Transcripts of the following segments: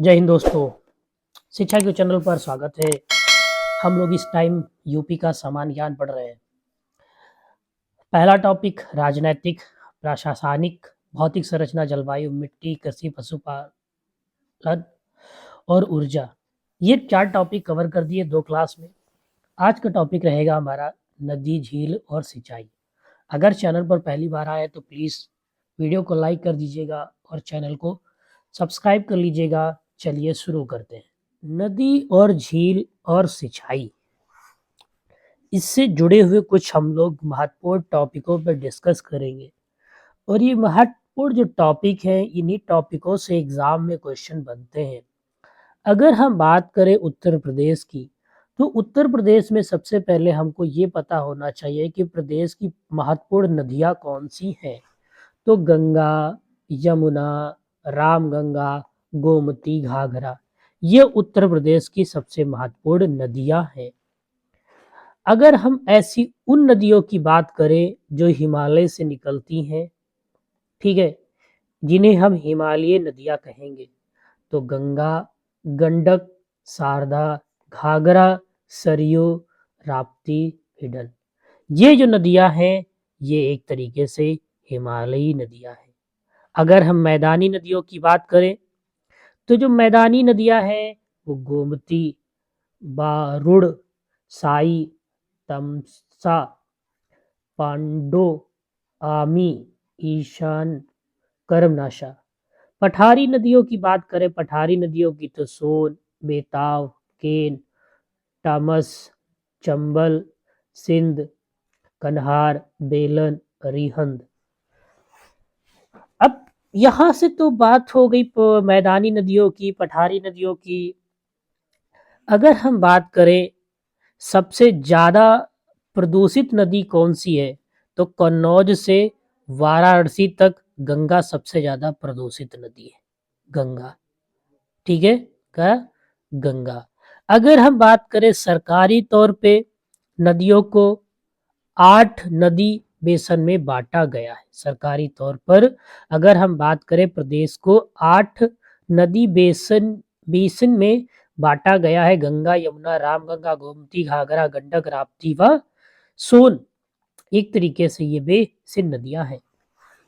जय हिंद दोस्तों। शिक्षा के चैनल पर स्वागत है। हम लोग इस टाइम यूपी का सामान्य ज्ञान पढ़ रहे हैं। पहला टॉपिक राजनैतिक, प्रशासनिक, भौतिक संरचना, जलवायु, मिट्टी, कृषि, पशुपालन और ऊर्जा। ये 4 टॉपिक कवर कर दिए 2 क्लास में। आज का टॉपिक रहेगा हमारा नदी, झील और सिंचाई। अगर चैनल पर पहली बार आए तो प्लीज़ वीडियो को लाइक कर दीजिएगा और चैनल को सब्सक्राइब कर लीजिएगा। चलिए शुरू करते हैं। नदी और झील और सिंचाई, इससे जुड़े हुए कुछ हम लोग महत्वपूर्ण टॉपिकों पर डिस्कस करेंगे। और ये महत्वपूर्ण जो टॉपिक है, इन्हीं टॉपिकों से एग्जाम में क्वेश्चन बनते हैं। अगर हम बात करें उत्तर प्रदेश की, तो उत्तर प्रदेश में सबसे पहले हमको ये पता होना चाहिए कि प्रदेश की महत्वपूर्ण नदियाँ कौन सी हैं। तो गंगा, यमुना, रामगंगा, गोमती, घाघरा, ये उत्तर प्रदेश की सबसे महत्वपूर्ण नदियां हैं। अगर हम ऐसी उन नदियों की बात करें जो हिमालय से निकलती हैं, ठीक है, जिन्हें हम हिमालयी नदियां कहेंगे, तो गंगा, गंडक, शारदा, घाघरा, सरयू, राप्ती, हिडन, ये जो नदियां हैं, ये एक तरीके से हिमालयी नदियां हैं। अगर हम मैदानी नदियों की बात करें, तो जो मैदानी नदियां हैं वो गोमती, बारुड़, साई, तमसा, पांडो, आमी, ईशान, कर्मनाशा। पठारी नदियों की बात करें, पठारी नदियों की तो सोन, बेताव, केन, टामस, चंबल, सिंध, कन्हार, बेलन, रिहंद। अब यहाँ से तो बात हो गई मैदानी नदियों की, पठारी नदियों की। अगर हम बात करें सबसे ज़्यादा प्रदूषित नदी कौन सी है, तो कन्नौज से वाराणसी तक गंगा सबसे ज़्यादा प्रदूषित नदी है। गंगा, ठीक है, क्या? गंगा। अगर हम बात करें सरकारी तौर पे नदियों को 8 नदी बेसन में बांटा गया है। सरकारी तौर पर अगर हम बात करें, प्रदेश को 8 नदी बेसन बेसन में बांटा गया है। गंगा, यमुना, रामगंगा, गोमती, घाघरा, गंडक, राप्ती व सोन, एक तरीके से ये बेसिन नदियां हैं।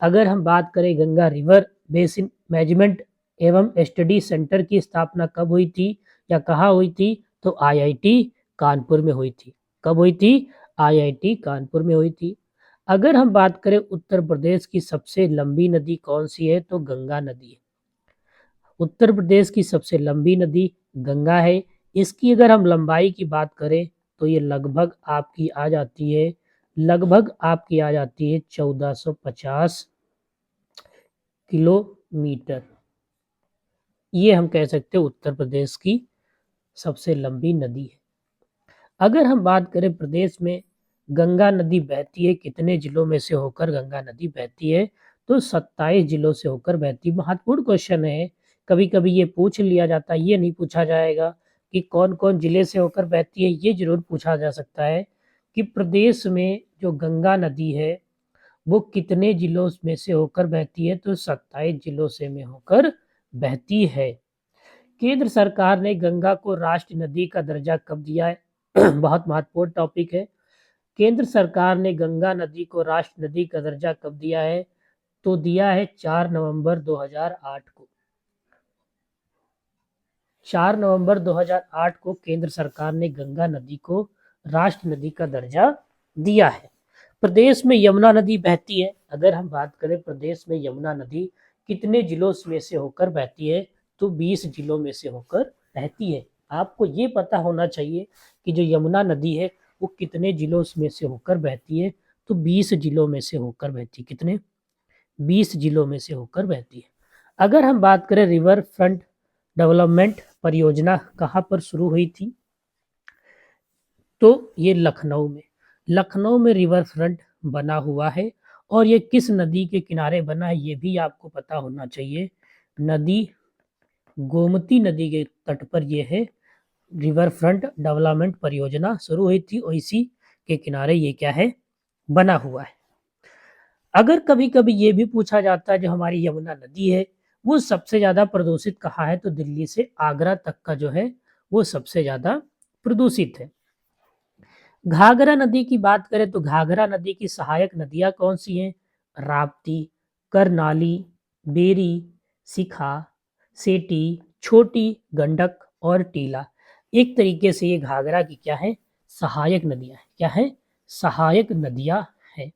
अगर हम बात करें गंगा रिवर बेसिन मैनेजमेंट एवं स्टडी सेंटर की स्थापना कब हुई थी या कहाँ हुई थी, तो आईआईटी कानपुर में हुई थी। कब हुई थी? आईआईटी कानपुर में हुई थी। अगर हम बात करें उत्तर प्रदेश की सबसे लंबी नदी कौन सी है, तो गंगा नदी है। उत्तर प्रदेश की सबसे लंबी नदी गंगा है। इसकी अगर हम लंबाई की बात करें, तो ये लगभग आपकी आ जाती है 1450 किलोमीटर। ये हम कह सकते हैं उत्तर प्रदेश की सबसे लंबी नदी है। अगर हम बात करें प्रदेश में गंगा नदी बहती है कितने जिलों में से होकर गंगा नदी बहती है, तो 27 जिलों से होकर बहती। महत्वपूर्ण क्वेश्चन है, कभी कभी ये पूछ लिया जाता है, ये नहीं पूछा जाएगा कि कौन कौन जिले से होकर बहती है। ये जरूर पूछा जा सकता है कि प्रदेश में जो गंगा नदी है वो कितने जिलों में से होकर बहती है, तो 27 जिलों से में होकर बहती है। केंद्र सरकार ने गंगा को राष्ट्रीय नदी का दर्जा कब दिया है? बहुत महत्वपूर्ण टॉपिक है। केंद्र सरकार ने गंगा नदी को राष्ट्रीय नदी का दर्जा कब दिया है, तो दिया है 4 नवंबर 2008 को। 4 नवंबर 2008 को केंद्र सरकार ने गंगा नदी को राष्ट्रीय नदी का दर्जा दिया है। प्रदेश में यमुना नदी बहती है। अगर हम बात करें प्रदेश में यमुना नदी कितने जिलों में से होकर बहती है, तो 20 जिलों में से होकर बहती है। आपको ये पता होना चाहिए कि जो यमुना नदी है वो कितने जिलों में से होकर बहती है, तो 20 जिलों में से होकर बहती है। कितने? 20 जिलों में से होकर बहती है। अगर हम बात करें रिवर फ्रंट डेवलपमेंट परियोजना कहाँ पर शुरू हुई थी, तो ये लखनऊ में रिवर फ्रंट बना हुआ है। और ये किस नदी के किनारे बना है, ये भी आपको पता होना चाहिए। नदी गोमती नदी के तट पर ये है, रिवर फ्रंट डेवलपमेंट परियोजना शुरू हुई थी और इसी के किनारे ये क्या है, बना हुआ है। अगर कभी कभी ये भी पूछा जाता है जो हमारी यमुना नदी है वो सबसे ज्यादा प्रदूषित कहाँ है? तो दिल्ली से आगरा तक का जो है वो सबसे ज्यादा प्रदूषित है। घाघरा नदी की बात करें तो घाघरा नदी की सहायक नदियां कौन सी हैं? राप्ती, करनाली, बेरी, शिखा, सेठी, छोटी, गंडक और टीला। एक तरीके से ये घाघरा की क्या है? सहायक नदियां हैं। क्या है? सहायक नदियां हैं।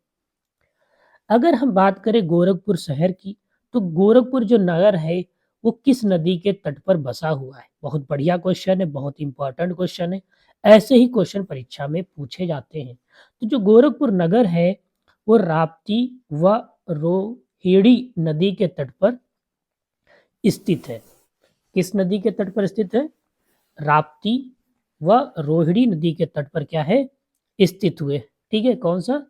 अगर हम बात करें गोरखपुर शहर की, तो गोरखपुर जो नगर है वो किस नदी के तट पर बसा हुआ है? बहुत बढ़िया क्वेश्चन है, बहुत इंपॉर्टेंट क्वेश्चन है। ऐसे ही क्वेश्चन परीक्षा में पूछे जाते हैं। तो जो गोरखपुर नगर है वो राप्ती व रोहिणी नदी के तट पर स्थित है। किस नदी के तट पर स्थित है? राप्ती व रोहिणी नदी के तट पर क्या है? स्थित हुए। ठीक है, कौन सा?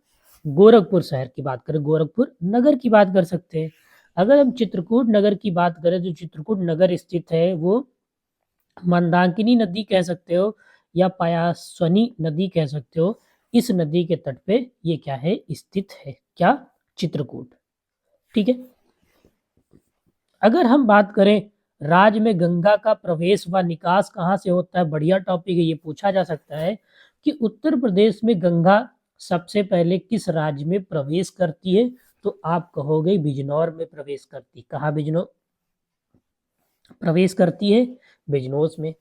गोरखपुर शहर की बात करें, गोरखपुर नगर की बात कर सकते हैं। अगर हम चित्रकूट नगर की बात करें तो चित्रकूट नगर स्थित है वो मंदाकिनी नदी कह सकते हो या पयास्विनी नदी कह सकते हो। इस नदी के तट पे ये क्या है? स्थित है। क्या? चित्रकूट। ठीक है। अगर हम बात करें राज्य में गंगा का प्रवेश व निकास कहाँ से होता है? बढ़िया टॉपिक है, ये पूछा जा सकता है कि उत्तर प्रदेश में गंगा सबसे पहले किस राज्य में प्रवेश करती है? तो आप कहोगे बिजनौर में प्रवेश करती। कहाँ बिजनौर प्रवेश करती है? बिजनौर में।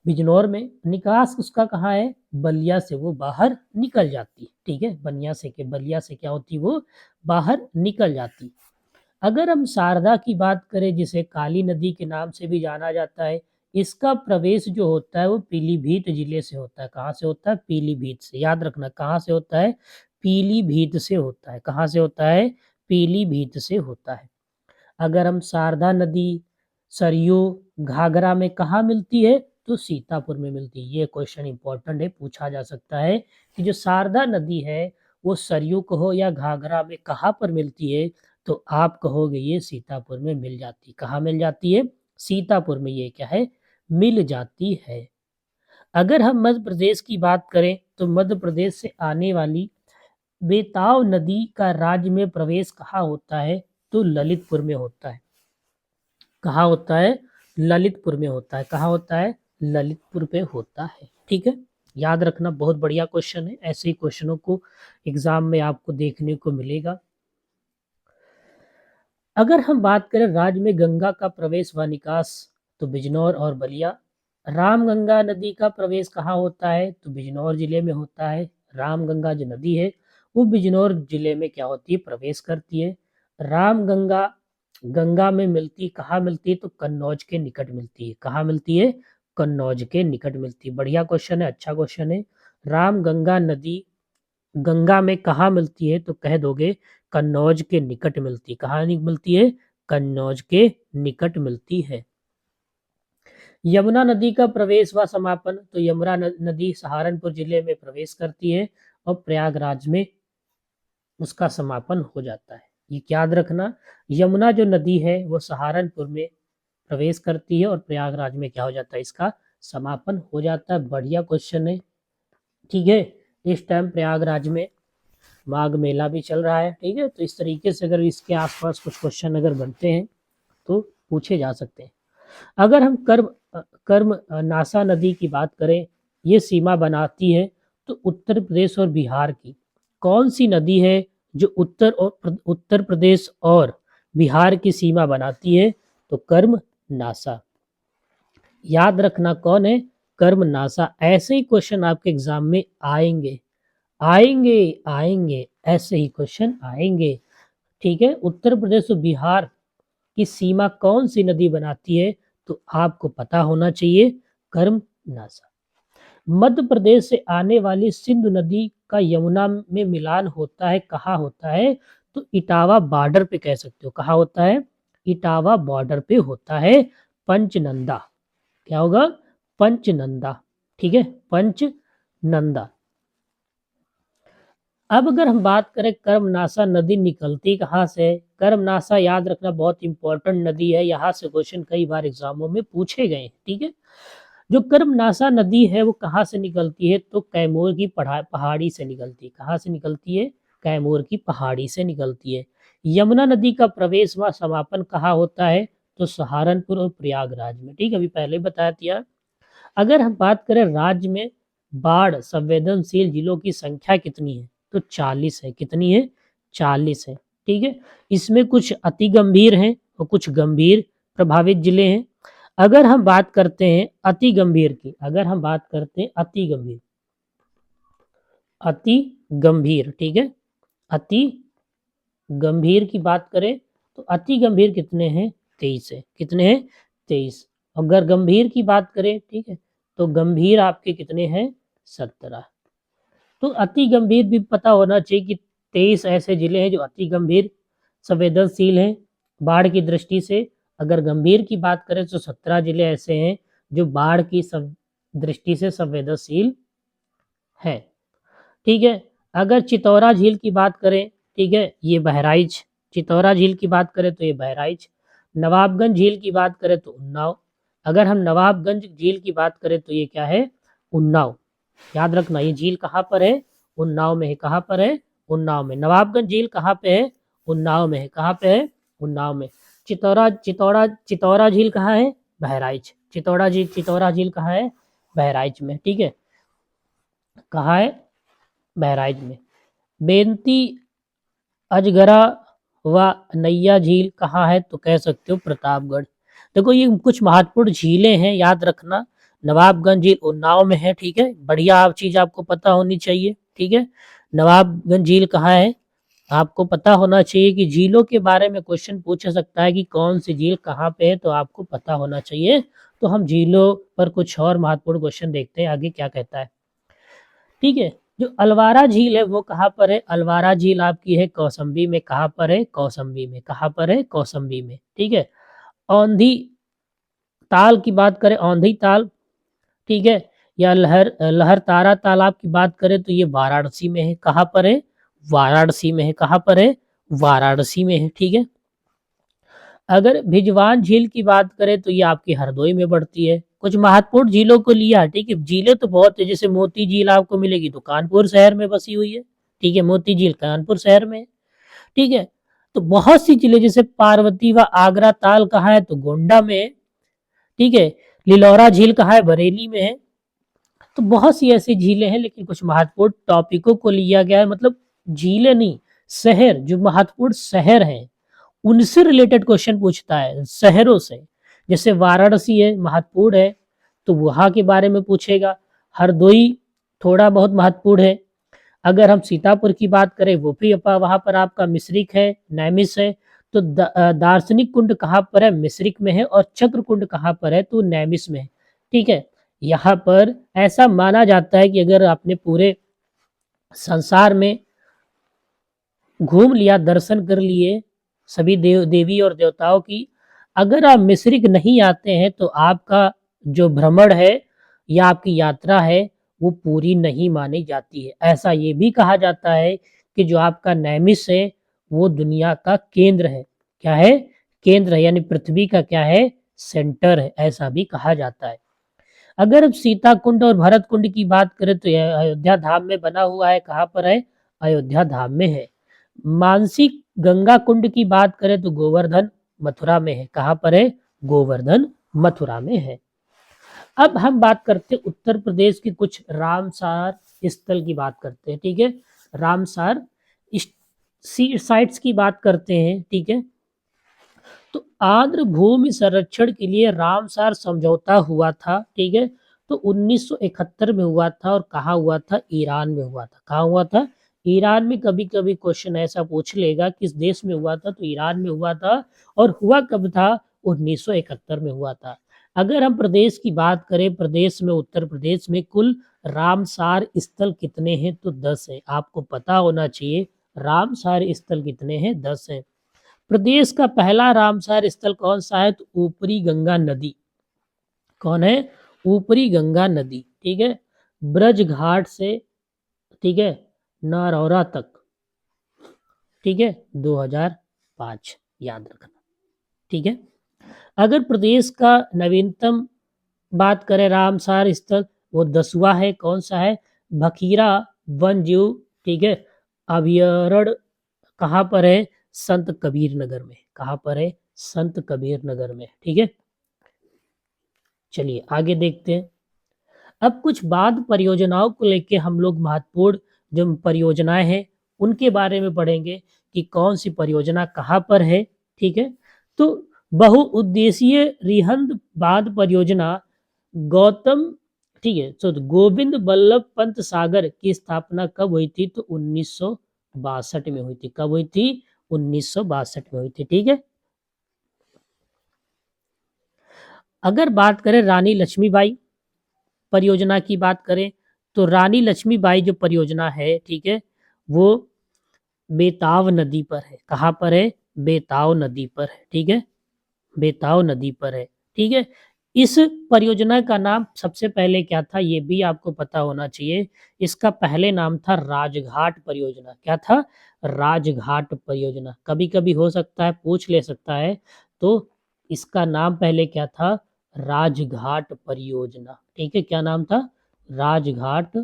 बिजनौर में निकास उसका कहाँ है? बलिया से वो बाहर निकल जाती। ठीक है, बलिया से क्या होती? वो बाहर निकल जाती। अगर हम शारदा की बात करें, जिसे काली नदी के नाम से भी जाना जाता है, इसका प्रवेश जो होता है वो पीलीभीत जिले से होता है। कहाँ से होता है? पीलीभीत से। याद रखना, कहाँ से होता है? पीलीभीत से होता है। कहाँ से होता है? पीलीभीत से होता है। अगर हम शारदा नदी सरयू घाघरा में कहाँ मिलती है? तो सीतापुर में मिलती है। ये क्वेश्चन इंपॉर्टेंट है, पूछा जा सकता है कि जो शारदा नदी है वो सरयू कहो या घाघरा में कहाँ पर मिलती है? तो आप कहोगे ये सीतापुर में मिल जाती। कहाँ मिल जाती है? सीतापुर में ये क्या है? मिल जाती है। अगर हम मध्य प्रदेश की बात करें तो मध्य प्रदेश से आने वाली बेताव नदी का राज्य में प्रवेश कहाँ होता है? तो ललितपुर में होता है। कहाँ होता है? ललितपुर में होता है। कहाँ होता है? ललितपुर पे होता है। ठीक है, याद रखना, बहुत बढ़िया क्वेश्चन है। ऐसे ही क्वेश्चनों को एग्जाम में आपको देखने को मिलेगा। अगर हम बात करें राज्य में गंगा का प्रवेश व निकास, तो बिजनौर और बलिया। रामगंगा नदी का प्रवेश कहाँ होता है? तो बिजनौर जिले में होता है। रामगंगा जो नदी है वो बिजनौर जिले में क्या होती है? प्रवेश करती है। रामगंगा गंगा में मिलती, कहाँ मिलती है? तो कन्नौज के निकट मिलती है। कहाँ मिलती है? कन्नौज के निकट मिलती है। बढ़िया क्वेश्चन है, अच्छा क्वेश्चन है। रामगंगा नदी गंगा में कहाँ मिलती है? तो कह दोगे कन्नौज के निकट मिलती है। कहाँ मिलती है? कन्नौज के निकट मिलती है। यमुना नदी का प्रवेश व समापन, तो यमुना नदी सहारनपुर जिले में प्रवेश करती है और प्रयागराज में उसका समापन हो जाता है। ये याद रखना, यमुना जो नदी है वो सहारनपुर में प्रवेश करती है और प्रयागराज में क्या हो जाता है? इसका समापन हो जाता है। बढ़िया क्वेश्चन है। ठीक है, इस टाइम प्रयागराज में माघ मेला भी चल रहा है। ठीक है, तो इस तरीके से अगर इसके आसपास कुछ क्वेश्चन अगर बनते हैं तो पूछे जा सकते हैं। अगर हम कर्म नासा नदी की बात करें, ये सीमा बनाती है तो उत्तर प्रदेश और बिहार की। कौन सी नदी है जो उत्तर प्रदेश और बिहार की सीमा बनाती है? तो कर्म नासा। याद रखना, कौन है? कर्म नासा। ऐसे ही क्वेश्चन आपके एग्जाम में आएंगे, आएंगे, आएंगे, ऐसे ही क्वेश्चन आएंगे। ठीक है, उत्तर प्रदेश और बिहार की सीमा कौन सी नदी बनाती है? तो आपको पता होना चाहिए, कर्म नासा। मध्य प्रदेश से आने वाली सिंधु नदी का यमुना में मिलान होता है, कहाँ होता है? तो इटावा बॉर्डर पे कह सकते हो। कहाँ होता है? इटावा बॉर्डर पे होता है। पंचनंदा। क्या होगा? पंचनंदा। ठीक है, पंचनंदा। अब अगर हम बात करें कर्मनाशा नदी निकलती कहाँ से? कर्मनाशा याद रखना बहुत इंपॉर्टेंट नदी है, यहाँ से क्वेश्चन कई बार एग्जामों में पूछे गए। ठीक है, जो कर्मनाशा नदी है वो कहाँ से निकलती है? तो कैमूर की पहाड़ी से निकलती है। कहाँ से निकलती है? कैमूर की पहाड़ी से निकलती है। यमुना नदी का प्रवेश व समापन कहाँ होता है? तो सहारनपुर और प्रयागराज में। ठीक है, अभी पहले ही बता दिया। अगर हम बात करें राज्य में बाढ़ संवेदनशील जिलों की संख्या कितनी है, तो 40 है। कितनी है? 40 है। ठीक है, इसमें कुछ अति गंभीर हैं और कुछ गंभीर प्रभावित जिले हैं। अगर हम बात करते हैं अति गंभीर की, अगर हम बात करते हैं अति गंभीर, अति गंभीर, ठीक है, अति गंभीर की बात करें तो अति गंभीर कितने हैं? 23 है। कितने हैं? 23। अगर गंभीर की बात करें, ठीक है, तो गंभीर आपके कितने हैं? 17। तो अति गंभीर भी पता होना चाहिए कि 23 ऐसे जिले हैं जो अति गंभीर संवेदनशील हैं बाढ़ की दृष्टि से। अगर गंभीर की बात करें तो 17 जिले ऐसे हैं जो बाढ़ की दृष्टि से संवेदनशील है। ठीक है, अगर चितौरा झील की बात करें, ठीक है, ये बहराइच, चितौरा झील की बात करें तो ये बहराइच। नवाबगंज झील की बात करें तो उन्नाव। अगर हम नवाबगंज झील की बात करें तो ये क्या है? उन्नाव। याद रखना, ये झील कहाँ पर है? उन्नाव में है। कहाँ पर है? उन्नाव में। नवाबगंज झील कहाँ पे है? उन्नाव में है। कहाँ पे है? उन्नाव में। चितौरा झील कहाँ है? बहराइच। चितौरा झील कहाँ है? बहराइच में। ठीक है, कहाँ है? बहराइच में। बेनती, अजगरा व नैया झील कहाँ है? तो कह सकते हो प्रतापगढ़। देखो ये कुछ महत्वपूर्ण झीलें हैं, याद रखना। नवाबगंज झील उन्नाव में है। ठीक है, बढ़िया आप चीज आपको पता होनी चाहिए। ठीक है, नवाबगंज झील कहाँ है? आपको पता होना चाहिए कि झीलों के बारे में क्वेश्चन पूछ सकता है कि कौन सी झील कहाँ पे है, तो आपको पता होना चाहिए। तो हम झीलों पर कुछ और महत्वपूर्ण क्वेश्चन देखते हैं आगे क्या कहता है। ठीक है, जो अलवारा झील है वो कहाँ पर है? अलवारा झील आपकी है कौसम्बी में। कहाँ पर है? कौसम्बी में। कहाँ पर है? कौसम्बी में। ठीक है, औंधी ताल की बात करें, औंधी ताल, ठीक है, या लहर तारा तालाब की बात करें तो ये वाराणसी में है। कहाँ पर है? वाराणसी में है। कहाँ पर है? वाराणसी में है। ठीक है, अगर भिजवान झील की बात करें तो ये आपकी हरदोई में बढ़ती है। कुछ महत्वपूर्ण झीलों को लिया। ठीक है, झीलें तो बहुत है, जैसे मोती झील आपको मिलेगी तो कानपुर शहर में बसी हुई है। ठीक है, मोती झील कानपुर शहर में है। ठीक है, तो बहुत सी झीलें, जैसे पार्वती व आगरा ताल कहाँ है? तो गोंडा में है। ठीक है, लिलौरा झील कहाँ है? बरेली में है। तो बहुत सी ऐसी झीलें हैं, लेकिन कुछ महत्वपूर्ण टॉपिकों को लिया गया है। मतलब झीलें नहीं, शहर, जो महत्वपूर्ण शहर हैं उनसे रिलेटेड क्वेश्चन पूछता है, शहरों से। जैसे वाराणसी है, महत्वपूर्ण है, तो वहां के बारे में पूछेगा। हरदोई थोड़ा बहुत महत्वपूर्ण है। अगर हम सीतापुर की बात करें, वो भी वहां पर आपका मिश्रिक है, नैमिष है। तो दार्शनिक कुंड कहाँ पर है? मिश्रिक में है। और चक्र कुंड कहाँ पर है? तो नैमिष में है। ठीक है, यहाँ पर ऐसा माना जाता है कि अगर आपने पूरे संसार में घूम लिया, दर्शन कर लिए सभी देवी और देवताओं की, अगर आप मिश्रिक नहीं आते हैं तो आपका जो भ्रमण है या आपकी यात्रा है वो पूरी नहीं मानी जाती है। ऐसा ये भी कहा जाता है कि जो आपका नैमिष है वो दुनिया का केंद्र है। क्या है? केंद्र है, यानी पृथ्वी का क्या है? सेंटर है, ऐसा भी कहा जाता है। अगर अब सीता कुंड और भरत कुंड की बात करें तो यह अयोध्या धाम में बना हुआ है। कहाँ पर है? अयोध्या धाम में है। मानसिक गंगा कुंड की बात करें तो गोवर्धन मथुरा में है। कहाँ पर है? गोवर्धन मथुरा में है। अब हम बात करते हैं उत्तर प्रदेश की कुछ रामसार स्थल की बात करते हैं। ठीक है, रामसार साइट्स की बात करते हैं। ठीक है, तो आंध्र भूमि संरक्षण के लिए रामसार समझौता हुआ था। ठीक है, तो 1971 में हुआ था। और कहाँ हुआ था? ईरान में हुआ था। कहाँ हुआ था? ईरान में। कभी कभी क्वेश्चन ऐसा पूछ लेगा किस देश में हुआ था, तो ईरान में हुआ था। और हुआ कब था? 1971 में हुआ था। अगर हम प्रदेश की बात करें, प्रदेश में, उत्तर प्रदेश में कुल रामसार स्थल कितने हैं? तो 10 है। आपको पता होना चाहिए रामसार स्थल कितने हैं? 10 है। प्रदेश का पहला रामसार स्थल कौन सा है? तो ऊपरी गंगा नदी। कौन है? ऊपरी गंगा नदी। ठीक है, ब्रज घाट से, ठीक है, नारौरा तक। ठीक है, 2005, याद रखना। ठीक है, अगर प्रदेश का नवीनतम बात करें रामसार स्थल, वो 10वां है। कौन सा है? भखीरा वन जीव, ठीक है, अभयारण्य। कहाँ पर है? संत कबीर नगर में। कहाँ पर है? संत कबीर नगर में। ठीक है, चलिए आगे देखते हैं। अब कुछ बाद परियोजनाओं को लेके हम लोग महत्वपूर्ण जो परियोजनाएं हैं उनके बारे में पढ़ेंगे कि कौन सी परियोजना कहाँ पर है। ठीक है, तो बहुउद्देशीय रिहंद बांध परियोजना गौतम, ठीक है, तो गोविंद बल्लभ पंत सागर की स्थापना कब हुई थी? तो 1962 में हुई थी। कब हुई थी? 1962 में हुई थी। ठीक है, अगर बात करें रानी लक्ष्मीबाई परियोजना की बात करें तो रानी लक्ष्मीबाई जो परियोजना है, ठीक है, वो बेताव नदी पर है। कहाँ पर है? बेताव नदी पर है। ठीक है, बेताव नदी पर है। ठीक है, इस परियोजना का नाम सबसे पहले क्या था ये भी आपको पता होना चाहिए। इसका पहले नाम था राजघाट परियोजना। क्या था? राजघाट परियोजना। कभी कभी हो सकता है पूछ ले सकता है, तो इसका नाम पहले क्या था? राजघाट परियोजना। ठीक है, क्या नाम था? राजघाट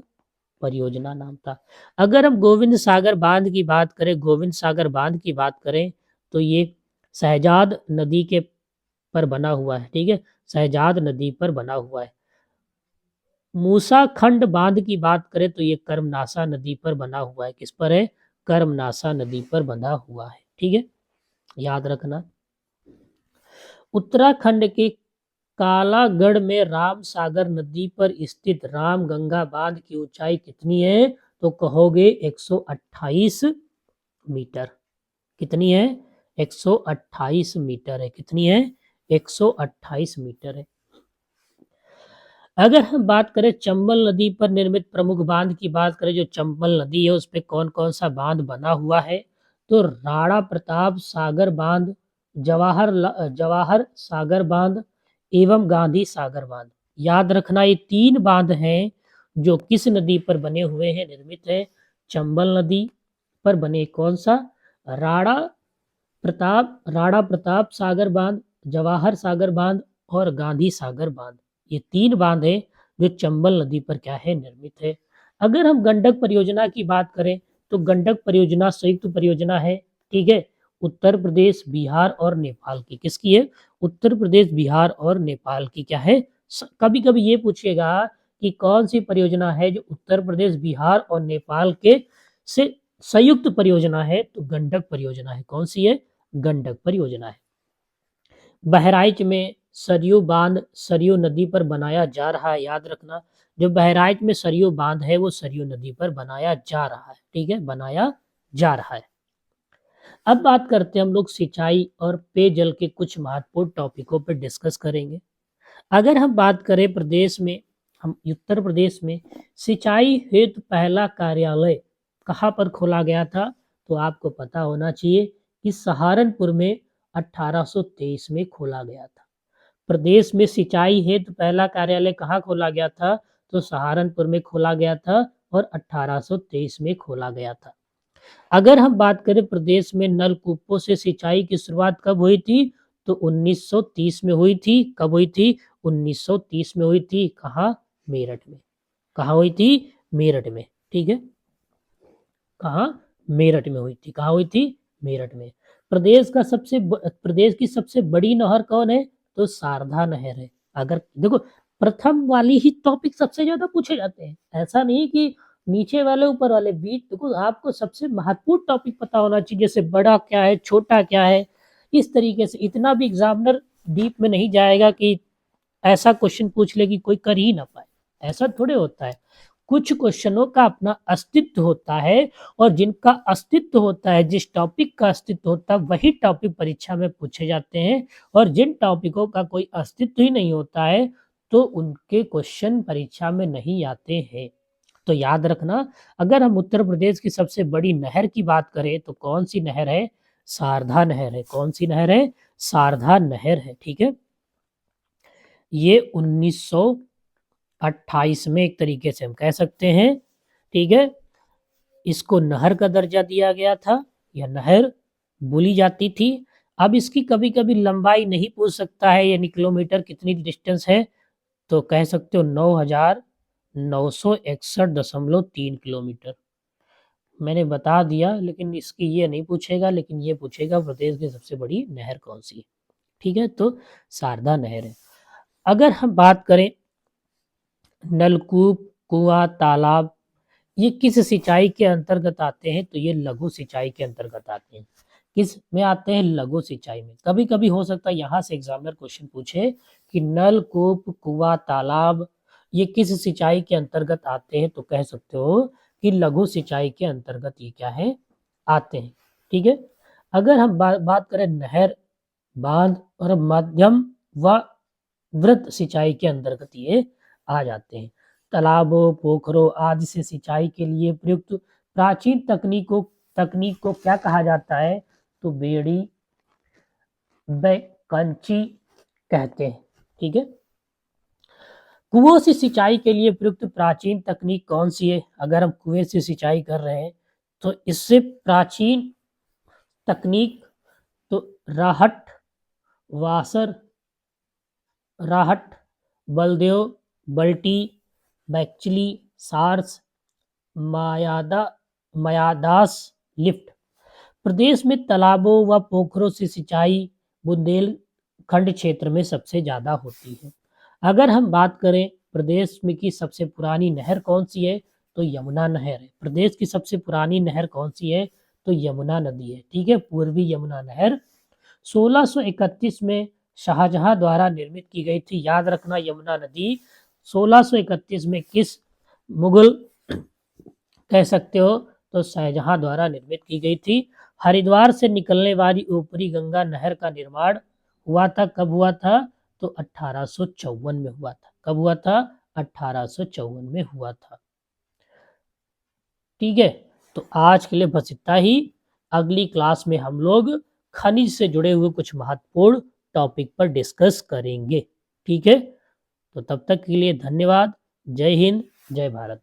परियोजना नाम था। अगर हम गोविंद सागर बांध की बात करें, गोविंद सागर बांध की बात करें तो ये शहजाद नदी के पर बना हुआ है। ठीक है, शहजाद नदी पर बना हुआ है। मूसा खंड बांध की बात करें तो ये कर्मनासा नदी पर बना हुआ है। किस पर है? कर्मनासा नदी पर बंधा हुआ है। ठीक है, याद रखना। उत्तराखंड के कालागढ़ में राम सागर नदी पर स्थित राम गंगा बांध की ऊंचाई कितनी है? तो कहोगे 128 मीटर। कितनी है? 128 मीटर है। कितनी है? 128 मीटर है। अगर हम बात करें चंबल नदी पर निर्मित प्रमुख बांध की बात करें, जो चंबल नदी है उस पे कौन कौन सा बांध बना हुआ है? तो राणा प्रताप सागर बांध, जवाहर सागर बांध एवं गांधी सागर बांध। याद रखना, ये तीन बांध हैं जो किस नदी पर बने हुए हैं, निर्मित है? चंबल नदी पर बने। कौन सा? राणा राणा प्रताप सागर बांध, जवाहर सागर बांध और गांधी सागर बांध। ये तीन बांध है जो चंबल नदी पर क्या है? निर्मित है। अगर हम गंडक परियोजना की बात करें तो गंडक परियोजना संयुक्त परियोजना है। ठीक है, उत्तर प्रदेश, बिहार और नेपाल की। किसकी है? उत्तर प्रदेश, बिहार और नेपाल की। क्या है? कभी कभी ये पूछेगा कि कौन सी परियोजना है जो उत्तर प्रदेश, बिहार और नेपाल के से संयुक्त परियोजना है? तो गंडक परियोजना है। कौन सी है? गंडक परियोजना है। बहराइच में सरयू बांध सरयू नदी पर बनाया जा रहा है। याद रखना, जो बहराइच में सरयू बांध है वो सरयू नदी पर बनाया जा रहा है। ठीक है, बनाया जा रहा है। अब बात करते हैं हम लोग सिंचाई और पेयजल के कुछ महत्वपूर्ण टॉपिकों पर डिस्कस करेंगे। अगर हम बात करें प्रदेश में, हम उत्तर प्रदेश में सिंचाई हेतु पहला कार्यालय कहाँ पर खोला गया था? तो आपको पता होना चाहिए कि सहारनपुर में 1823 में खोला गया था। प्रदेश में सिंचाई हेतु पहला कार्यालय कहाँ खोला गया था? तो सहारनपुर में खोला गया था और 1823 में खोला गया था। अगर हम बात करें प्रदेश में नलकूपों से सिंचाई की शुरुआत कब हुई थी? तो 1930 में हुई थी। कब हुई थी? 1930 में हुई थी। कहाँ? मेरठ में। कहाँ हुई थी? मेरठ में। ठीक है, कहाँ? मेरठ में हुई थी। कहाँ हुई थी? मेरठ में। प्रदेश की सबसे बड़ी नहर कौन है? तो शारदा नहर है। अगर देखो, प्रथम वाली ही टॉपिक सबसे ज्यादा पूछे जाते हैं। ऐसा नहीं कि नीचे वाले ऊपर वाले, बीच। देखो, आपको सबसे महत्वपूर्ण टॉपिक पता होना चाहिए, जैसे बड़ा क्या है, छोटा क्या है। इस तरीके से इतना भी एग्जामिनर डीप में नहीं जाएगा कि ऐसा क्वेश्चन पूछ ले कि कोई कर ही ना पाए। ऐसा थोड़े होता है। कुछ क्वेश्चनों का अपना अस्तित्व होता है, और जिनका अस्तित्व होता है, जिस टॉपिक का अस्तित्व होता है, वही टॉपिक परीक्षा में पूछे जाते हैं। और जिन टॉपिकों का कोई अस्तित्व ही नहीं होता है तो उनके क्वेश्चन परीक्षा में नहीं आते हैं। तो याद रखना, अगर हम उत्तर प्रदेश की सबसे बड़ी नहर की बात करें तो कौन सी नहर है? शारदा नहर है। कौन सी नहर है? शारदा नहर है। ठीक है, ये 1928 में एक तरीके से हम कह सकते हैं। ठीक है, इसको नहर का दर्जा दिया गया था। यह नहर बोली जाती थी। अब इसकी कभी कभी लंबाई नहीं पूछ सकता है, यानी किलोमीटर कितनी डिस्टेंस है, तो कह सकते हो 9,961.3 किलोमीटर। मैंने बता दिया, लेकिन इसकी ये नहीं पूछेगा, लेकिन ये पूछेगा प्रदेश की सबसे बड़ी नहर कौन सी है। ठीक है, तो शारदा नहर है। अगर हम बात करें नलकूप, कुआं, तालाब, ये किस सिंचाई के अंतर्गत आते हैं? तो ये लघु सिंचाई के अंतर्गत आते हैं। किस में आते हैं? लघु सिंचाई में। कभी कभी हो सकता है यहाँ से एग्जामिनर क्वेश्चन पूछे कि नलकूप, कुआं, तालाब ये किस सिंचाई के अंतर्गत आते हैं, तो कह सकते हो कि लघु सिंचाई के अंतर्गत ये क्या है, आते हैं। ठीक है। अगर हम बात करें नहर, बांध और मध्यम व वृत्त सिंचाई के अंतर्गत ये आ जाते हैं। तालाबों, पोखरों आदि से सिंचाई के लिए प्रयुक्त प्राचीन तकनीक को क्या कहा जाता है? तो बेड़ी व कंची कहते हैं। ठीक है। कुओं से सिंचाई के लिए प्रयुक्त प्राचीन तकनीक कौन सी है? अगर हम कुएं से सिंचाई कर रहे हैं तो इससे प्राचीन तकनीक तो वासर राहट, बलदेव, बल्टी, बैक्चली, सार्स, मायादा मायादास लिफ्ट। प्रदेश में तालाबों व पोखरों से सिंचाई बुंदेलखंड क्षेत्र में सबसे ज्यादा होती है। अगर हम बात करें प्रदेश में की सबसे पुरानी नहर कौन सी है? तो यमुना नहर है। प्रदेश की सबसे पुरानी नहर कौन सी है? तो यमुना नदी है। ठीक है, पूर्वी यमुना नहर 1631 में शाहजहां द्वारा निर्मित की गई थी। याद रखना, यमुना नदी 1631 में किस मुगल कह सकते हो? तो शाहजहां द्वारा निर्मित की गई थी। हरिद्वार से निकलने वाली ऊपरी गंगा नहर का निर्माण हुआ था, कब हुआ था? तो 1854 में हुआ था। कब हुआ था? 1854 में हुआ था। ठीक है, तो आज के लिए बस इतना ही। अगली क्लास में हम लोग खनिज से जुड़े हुए कुछ महत्वपूर्ण टॉपिक पर डिस्कस करेंगे। ठीक है, तो तब तक के लिए धन्यवाद। जय हिंद, जय भारत।